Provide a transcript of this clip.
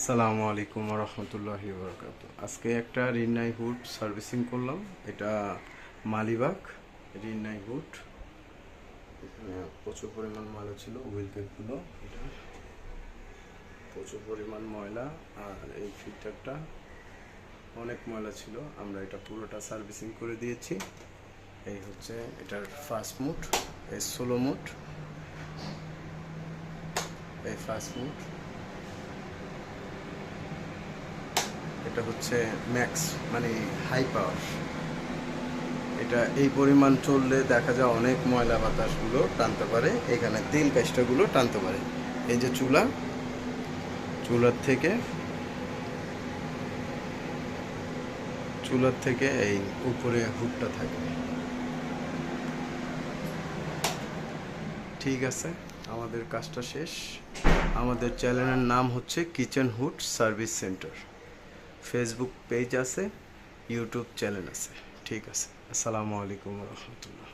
আসসালামু আলাইকুম রহমতুল্লাহি বরকাত। আজকে একটা রিন্নাই হুড সার্ভিসিং করলাম। এটা মালিবাগ রিন্নাই হুড। এখানে প্রচুর পরিমাণ ময়লা ছিল, হুইল কেপগুলো এটা প্রচুর পরিমাণ ময়লা। আর এই ফিল্টারটা অনেক ময়লা ছিল, আমরা এটা পুরোটা সার্ভিসিং করে দিয়েছি। এই হচ্ছে এটার ফার্স্ট মুড, এই সোলো মুড, এই ফার্স্ট মুড। এটা হচ্ছে ম্যাক্স, মানে হাই পাওয়ার। এটা এই পরিমাণ চললে দেখা যায় অনেক ময়লা বাতাসগুলো টানতে পারে, এখানে তেল কাজটাগুলো টানতে পারে। এই যে চুলার থেকে এই উপরে হুডটা থাকে। ঠিক আছে, আমাদের কাজটা শেষ। আমাদের চ্যানেলের নাম হচ্ছে kitchen hood service centre. Facebook page আছে, ইউটিউব চ্যানেল আছে। ঠিক আছে, আসসালামু আলাইকুম রহমতুল্লাহ।